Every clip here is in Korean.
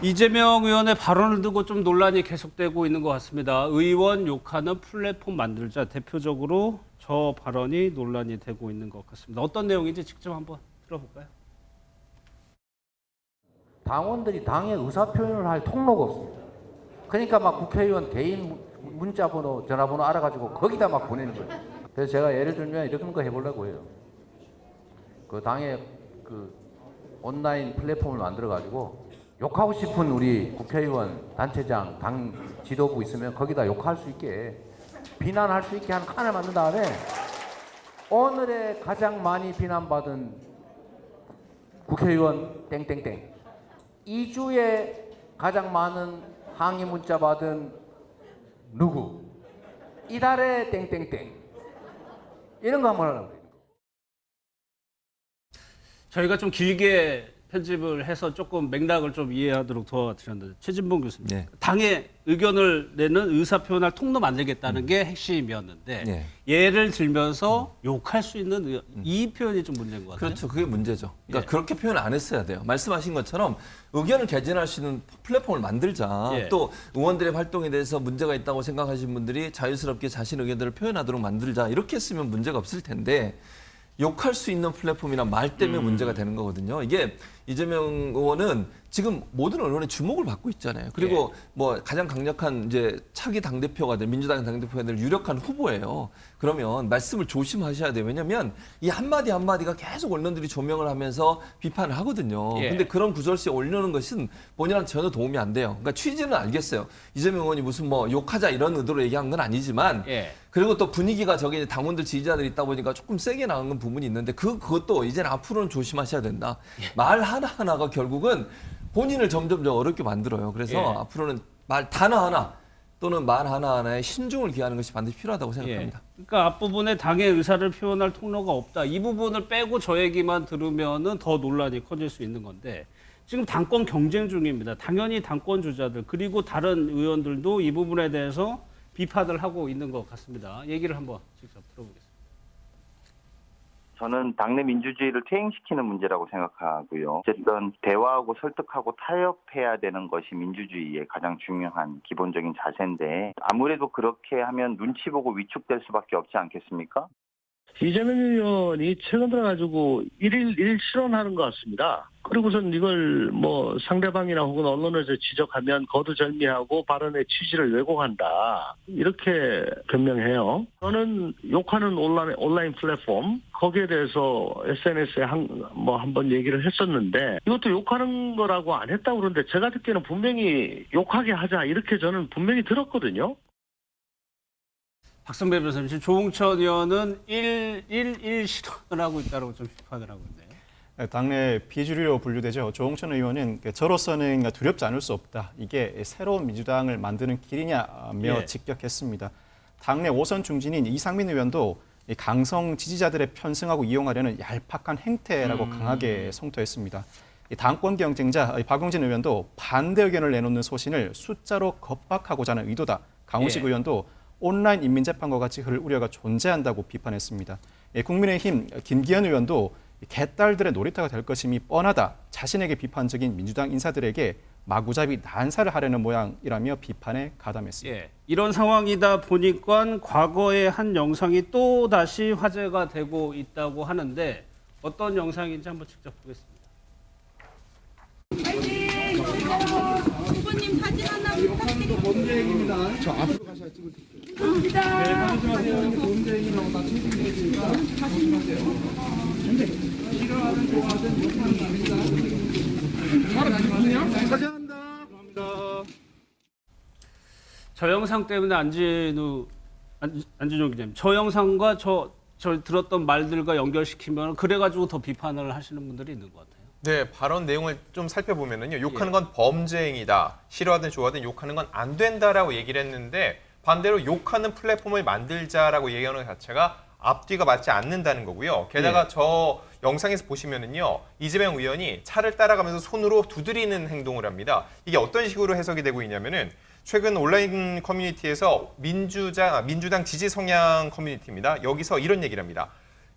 이재명 의원의 발언을 두고 좀 논란이 계속되고 있는 것 같습니다. 의원 욕하는 플랫폼 만들자, 대표적으로 저 발언이 논란이 되고 있는 것 같습니다. 어떤 내용인지 직접 한번 들어볼까요? 당원들이 당의 의사표현을 할 통로가 없습니다. 그러니까 막 국회의원 개인 문자번호, 전화번호 알아가지고 거기다 막 보내는 거예요. 그래서 제가 예를 들면 이런 거 해보려고 해요. 그 당의 그 온라인 플랫폼을 만들어가지고 욕하고 싶은 우리 국회의원, 단체장, 당 지도부 있으면 거기다 욕할 수 있게, 비난할 수 있게 한 칸을 만든 다음에 오늘의 가장 많이 비난받은 국회의원 땡땡땡, 2주에 가장 많은 항의 문자 받은 누구, 이달에 땡땡땡, 이런 거 한번 하려고 해요. 저희가 좀 길게 편집을 해서 조금 맥락을 좀 이해하도록 도와드렸는데, 최진봉 교수님, 네. 당의 의견을 내는 의사표현할 통로 만들겠다는 게 핵심이었는데, 네. 예를 들면서 욕할 수 있는 이 표현이 좀 문제인 것 같아요. 그렇죠. 그게 문제죠. 그러니까 예. 그렇게 표현 안 했어야 돼요. 말씀하신 것처럼 의견을 개진할 수 있는 플랫폼을 만들자. 예. 또 의원들의 활동에 대해서 문제가 있다고 생각하시는 분들이 자유스럽게 자신 의견들을 표현하도록 만들자. 이렇게 했으면 문제가 없을 텐데 욕할 수 있는 플랫폼이나 말 때문에 문제가 되는 거거든요. 이게 이재명 의원은 지금 모든 언론의 주목을 받고 있잖아요. 그리고 뭐 가장 강력한 이제 차기 당대표가 될, 민주당 당대표가 될 유력한 후보예요. 그러면 말씀을 조심하셔야 돼요. 왜냐하면 이 한마디 한마디가 계속 언론들이 조명을 하면서 비판을 하거든요. 예. 근데 그런 구설수에 올려놓은 것은 본인한테 전혀 도움이 안 돼요. 그러니까 취지는 알겠어요. 이재명 의원이 무슨 뭐 욕하자 이런 의도로 얘기한 건 아니지만 예. 그리고 또 분위기가 저기 이제 당원들 지지자들이 있다 보니까 조금 세게 나간 부분이 있는데 그것도 이제는 앞으로는 조심하셔야 된다. 말 하나하나가 결국은 본인을 점점 더 어렵게 만들어요. 그래서 예. 앞으로는 말 단어 하나 또는 말 하나하나에 신중을 기하는 것이 반드시 필요하다고 생각합니다. 예. 그러니까 앞부분에 당의 의사를 표현할 통로가 없다. 이 부분을 빼고 저 얘기만 들으면은 더 논란이 커질 수 있는 건데, 지금 당권 경쟁 중입니다. 당연히 당권 주자들 그리고 다른 의원들도 이 부분에 대해서 비판을 하고 있는 것 같습니다. 얘기를 한번 직접 들어보겠습니다. 저는 당내 민주주의를 퇴행시키는 문제라고 생각하고요. 어쨌든 대화하고 설득하고 타협해야 되는 것이 민주주의의 가장 중요한 기본적인 자세인데, 아무래도 그렇게 하면 눈치 보고 위축될 수밖에 없지 않겠습니까? 이재명 의원이 최근 들어가지고 일일 실언하는 것 같습니다. 그리고선 이걸 뭐 상대방이나 혹은 언론에서 지적하면 거두절미하고 발언의 취지를 왜곡한다, 이렇게 변명해요. 저는 욕하는 온라인 플랫폼, 거기에 대해서 SNS에 한번 얘기를 했었는데, 이것도 욕하는 거라고 안 했다고 그러는데 제가 듣기에는 분명히 욕하게 하자, 이렇게 저는 분명히 들었거든요. 박성배 변호사님, 지금 조홍천 의원은 일 실언을 하고 있다고 좀 비판을 하고 있네요. 당내 비주류로 분류되죠. 조홍천 의원은 저로서는 두렵지 않을 수 없다. 이게 새로운 민주당을 만드는 길이냐며 예. 직격했습니다. 당내 5선 중진인 이상민 의원도 강성 지지자들의 편승하고 이용하려는 얄팍한 행태라고 강하게 성토했습니다. 당권 경쟁자 박용진 의원도 반대 의견을 내놓는 소신을 숫자로 겁박하고자 하는 의도다. 강훈식 예. 의원도 온라인 인민재판과 같이 흐를 우려가 존재한다고 비판했습니다. 국민의힘 김기현 의원도 개딸들의 놀이터가 될 것임이 뻔하다. 자신에게 비판적인 민주당 인사들에게 마구잡이 난사를 하려는 모양이라며 비판에 가담했습니다. 예, 이런 상황이다 보니까 과거의 한 영상이 또 다시 화제가 되고 있다고 하는데, 어떤 영상인지 한번 직접 보겠습니다. 후보님 사진 하나 부탁드립니다. 범죄 행위입니다. 저 앞으로 가셔야 찍을 수 있어요. 감사합니다. 네, 잠시만요. 범죄 행위라고 다 책임지겠습니다. 조심하세요. 근데 싫어하는 좋아하는 욕하는 아닙니다. 말하시거든요. 사죄합니다. 감사합니다. 저 영상 때문에 안진용 기자님, 저 영상과 저 들었던 말들과 연결시키면 그래가지고 더 비판을 하시는 분들이 있는 것 같아요. 네, 발언 내용을 좀 살펴보면은요, 욕하는 건 범죄 행위다, 싫어하든 좋아하든 욕하는 건 안 된다라고 얘기를 했는데, 반대로 욕하는 플랫폼을 만들자라고 얘기하는 것 자체가 앞뒤가 맞지 않는다는 거고요. 게다가 저 영상에서 보시면은요, 이재명 의원이 차를 따라가면서 손으로 두드리는 행동을 합니다. 이게 어떤 식으로 해석이 되고 있냐면은, 최근 온라인 커뮤니티에서 민주당 지지 성향 커뮤니티입니다. 여기서 이런 얘기를 합니다.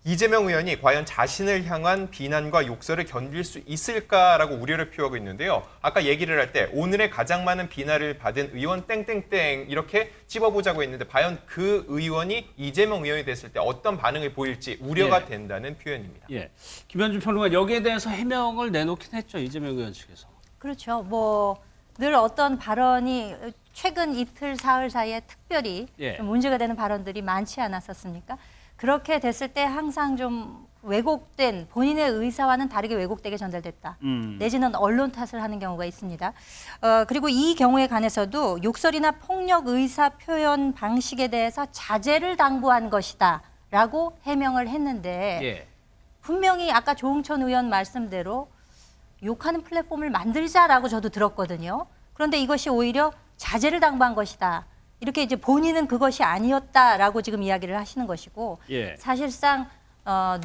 이재명 의원이 과연 자신을 향한 비난과 욕설을 견딜 수 있을까라고 우려를 표하고 있는데요. 아까 얘기를 할 때 오늘의 가장 많은 비난을 받은 의원 땡땡땡 이렇게 찝어보자고 했는데 과연 그 의원이 이재명 의원이 됐을 때 어떤 반응을 보일지 우려가 된다는 표현입니다. 예. 김현준 평론가 여기에 대해서 해명을 내놓긴 했죠. 이재명 의원 측에서. 그렇죠. 뭐 늘 어떤 발언이 최근 이틀 사흘 사이에 특별히 예. 좀 문제가 되는 발언들이 많지 않았었습니까? 그렇게 됐을 때 항상 좀 왜곡된 본인의 의사와는 다르게 왜곡되게 전달됐다. 내지는 언론 탓을 하는 경우가 있습니다. 그리고 이 경우에 관해서도 욕설이나 폭력 의사 표현 방식에 대해서 자제를 당부한 것이다라고 해명을 했는데 예. 분명히 아까 조응천 의원 말씀대로 욕하는 플랫폼을 만들자라고 저도 들었거든요. 그런데 이것이 오히려 자제를 당부한 것이다. 이렇게 이제 본인은 그것이 아니었다라고 지금 이야기를 하시는 것이고 예. 사실상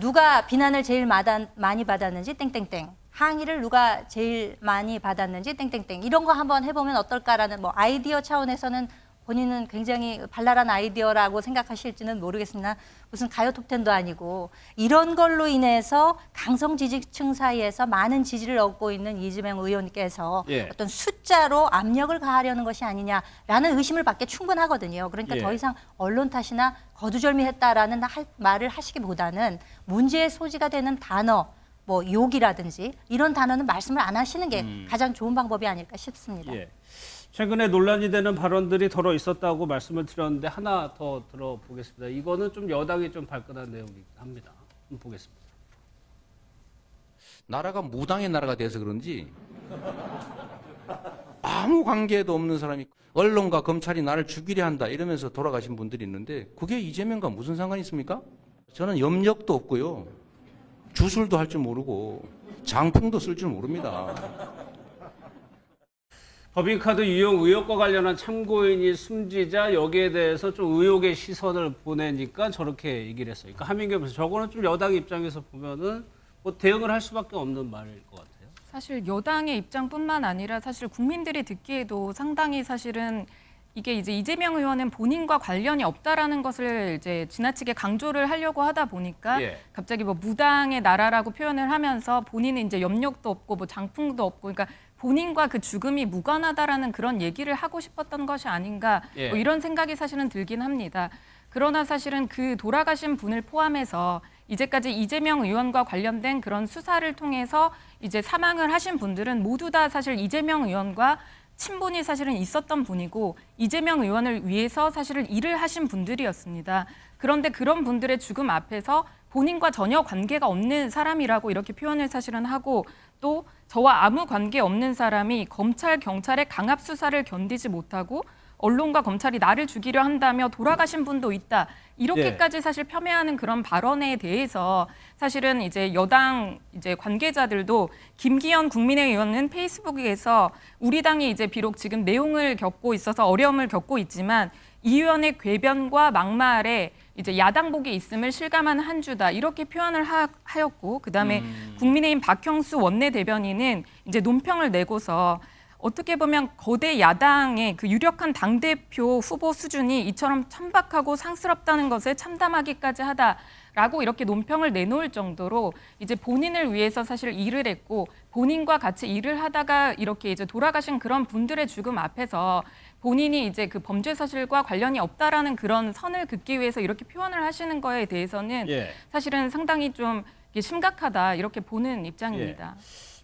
누가 비난을 제일 많이 받았는지 땡땡땡, 항의를 누가 제일 많이 받았는지 땡땡땡 이런 거 한번 해보면 어떨까라는 뭐 아이디어 차원에서는 본인은 굉장히 발랄한 아이디어라고 생각하실지는 모르겠으나 무슨 가요 톱텐도 아니고 이런 걸로 인해서 강성 지지층 사이에서 많은 지지를 얻고 있는 이재명 의원께서 예. 어떤 숫자로 압력을 가하려는 것이 아니냐라는 의심을 받기 충분하거든요. 그러니까 예. 더 이상 언론 탓이나 거두절미했다라는 말을 하시기보다는 문제의 소지가 되는 단어 뭐 욕이라든지 이런 단어는 말씀을 안 하시는 게 가장 좋은 방법이 아닐까 싶습니다. 예. 최근에 논란이 되는 발언들이 더러 있었다고 말씀을 드렸는데 하나 더 들어보겠습니다. 이거는 좀 여당이 좀 발끈한 내용이긴 합니다. 한번 보겠습니다. 나라가 무당의 나라가 돼서 그런지 아무 관계도 없는 사람이 언론과 검찰이 나를 죽이려 한다 이러면서 돌아가신 분들이 있는데 그게 이재명과 무슨 상관이 있습니까? 저는 염력도 없고요. 주술도 할 줄 모르고 장풍도 쓸 줄 모릅니다. 법인카드 유용 의혹과 관련한 참고인이 숨지자 여기에 대해서 좀 의혹의 시선을 보내니까 저렇게 얘기를 했어요. 그러니까 하민겸 저거는 좀 여당 입장에서 보면은 뭐 대응을 할 수밖에 없는 말일 것 같아요. 사실 여당의 입장뿐만 아니라 사실 국민들이 듣기에도 상당히 사실은 이게 이제 이재명 의원은 본인과 관련이 없다라는 것을 이제 지나치게 강조를 하려고 하다 보니까 예. 갑자기 뭐 무당의 나라라고 표현을 하면서 본인은 이제 염력도 없고 뭐 장풍도 없고 그러니까 본인과 그 죽음이 무관하다라는 그런 얘기를 하고 싶었던 것이 아닌가 예. 뭐 이런 생각이 사실은 들긴 합니다. 그러나 사실은 그 돌아가신 분을 포함해서 이제까지 이재명 의원과 관련된 그런 수사를 통해서 이제 사망을 하신 분들은 모두 다 사실 이재명 의원과 친분이 사실은 있었던 분이고 이재명 의원을 위해서 사실은 일을 하신 분들이었습니다. 그런데 그런 분들의 죽음 앞에서 본인과 전혀 관계가 없는 사람이라고 이렇게 표현을 사실은 하고 또 저와 아무 관계 없는 사람이 검찰, 경찰의 강압 수사를 견디지 못하고 언론과 검찰이 나를 죽이려 한다며 돌아가신 분도 있다. 이렇게까지 사실 폄훼하는 그런 발언에 대해서 사실은 이제 여당 이제 관계자들도 김기현 국민의힘 의원은 페이스북에서 우리 당이 이제 비록 지금 내용을 겪고 있어서 어려움을 겪고 있지만 이 의원의 궤변과 막말에 이제 야당복이 있음을 실감한 한 주다 이렇게 표현을 하였고 그다음에 국민의힘 박형수 원내대변인은 이제 논평을 내고서 어떻게 보면 거대 야당의 그 유력한 당대표 후보 수준이 이처럼 천박하고 상스럽다는 것에 참담하기까지 하다라고 이렇게 논평을 내놓을 정도로 이제 본인을 위해서 사실 일을 했고 본인과 같이 일을 하다가 이렇게 이제 돌아가신 그런 분들의 죽음 앞에서 본인이 이제 그 범죄 사실과 관련이 없다라는 그런 선을 긋기 위해서 이렇게 표현을 하시는 거에 대해서는 예. 사실은 상당히 좀 심각하다 이렇게 보는 입장입니다.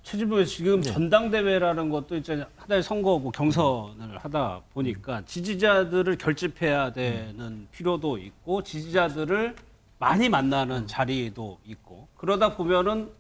최진봉 지금 전당대회라는 것도 이제 하나의 선거고 경선을 하다 보니까 지지자들을 결집해야 되는 필요도 있고 지지자들을 많이 만나는 자리도 있고 그러다 보면은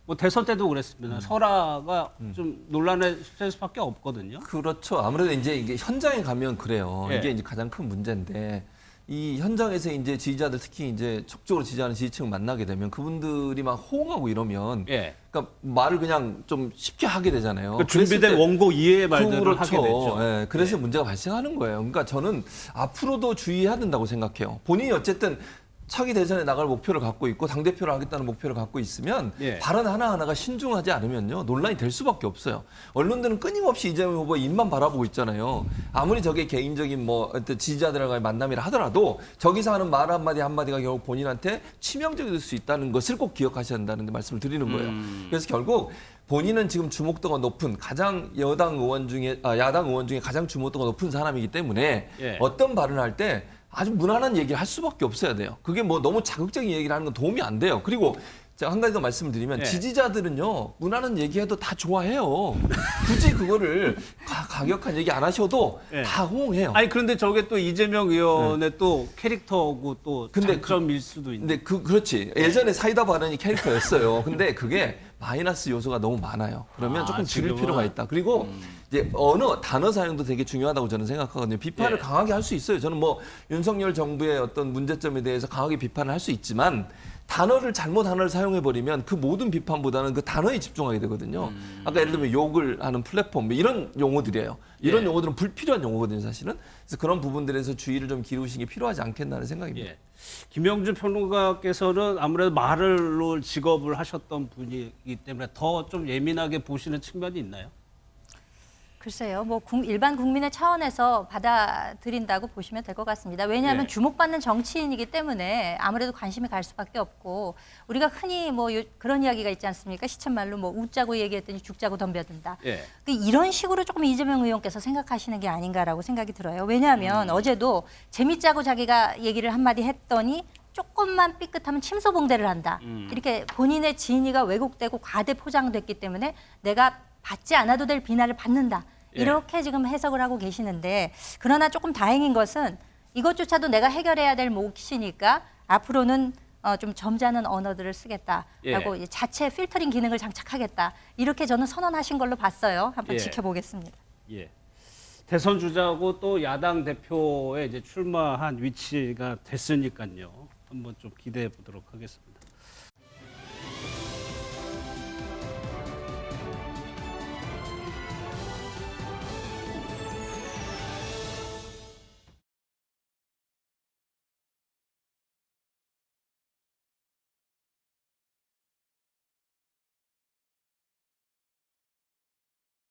뭐 대선 때도 그랬습니다. 설화가 좀 논란에 될 수밖에 없거든요. 그렇죠. 아무래도 이제 이게 현장에 가면 그래요. 예. 이게 이제 가장 큰 문제인데 이 현장에서 이제 지지자들 특히 이제 적극적으로 지지하는 지지층을 만나게 되면 그분들이 막 호응하고 이러면 예. 그러니까 말을 그냥 좀 쉽게 하게 되잖아요. 그 준비된 그랬을 때 원고 이해의 말들을 그렇죠. 하게 됐죠. 예, 그래서 문제가 발생하는 거예요. 그러니까 저는 앞으로도 주의해야 된다고 생각해요. 본인이 어쨌든 차기 대선에 나갈 목표를 갖고 있고 당대표를 하겠다는 목표를 갖고 있으면 예. 발언 하나하나가 신중하지 않으면요 논란이 될 수밖에 없어요. 언론들은 끊임없이 이재명 후보 입만 바라보고 있잖아요. 아무리 저게 개인적인 뭐 지지자들과의 만남이라 하더라도 저기서 하는 말 한마디가 결국 본인한테 치명적이 될 수 있다는 것을 꼭 기억하셔야 한다는 말씀을 드리는 거예요. 그래서 결국 본인은 지금 주목도가 높은 가장 야당 의원 중에 가장 주목도가 높은 사람이기 때문에 예. 어떤 발언을 할 때 아주 무난한 얘기를 할 수밖에 없어야 돼요. 그게 뭐 너무 자극적인 얘기를 하는 건 도움이 안 돼요. 그리고 제가 한 가지 더 말씀을 드리면 예. 지지자들은요 무난한 얘기해도 다 좋아해요. 굳이 그거를 가격한 얘기 안 하셔도 예. 다 호응해요. 아니 그런데 저게 또 이재명 의원의 또 캐릭터고 또 근데 장점일 수도 있는데. 근데 그렇지. 예전에 사이다 발언이 캐릭터였어요. 근데 그게 마이너스 요소가 너무 많아요. 그러면 조금 줄일 지금은? 필요가 있다. 그리고 이제 언어, 단어 사용도 되게 중요하다고 저는 생각하거든요. 비판을 예. 강하게 할 수 있어요. 저는 뭐 윤석열 정부의 어떤 문제점에 대해서 강하게 비판을 할 수 있지만 단어를 사용해버리면 그 모든 비판보다는 그 단어에 집중하게 되거든요. 아까 예를 들면 욕을 하는 플랫폼 뭐 이런 용어들이에요. 이런 예. 용어들은 불필요한 용어거든요, 사실은. 그래서 그런 부분들에서 주의를 좀 기울이시는 게 필요하지 않겠나는 생각입니다. 예. 김영준 평론가께서는 아무래도 말로 직업을 하셨던 분이기 때문에 더 좀 예민하게 보시는 측면이 있나요? 글쎄요, 뭐 일반 국민의 차원에서 받아들인다고 보시면 될 것 같습니다. 왜냐하면 예. 주목받는 정치인이기 때문에 아무래도 관심이 갈 수밖에 없고 우리가 흔히 뭐 그런 이야기가 있지 않습니까? 시쳇말로 뭐 웃자고 얘기했더니 죽자고 덤벼든다. 예. 이런 식으로 조금 이재명 의원께서 생각하시는 게 아닌가라고 생각이 들어요. 왜냐하면 어제도 재밌자고 자기가 얘기를 한마디 했더니 조금만 삐끗하면 침소봉대를 한다. 이렇게 본인의 진위가 왜곡되고 과대 포장됐기 때문에 내가 받지 않아도 될 비난을 받는다. 이렇게 지금 해석을 하고 계시는데 그러나 조금 다행인 것은 이것조차도 내가 해결해야 될 몫이니까 앞으로는 좀 점잖은 언어들을 쓰겠다라고 이제 자체 필터링 기능을 장착하겠다. 이렇게 저는 선언하신 걸로 봤어요. 한번 예. 지켜보겠습니다. 예. 대선 주자고 또 야당 대표에 이제 출마한 위치가 됐으니까요. 한번 좀 기대해 보도록 하겠습니다.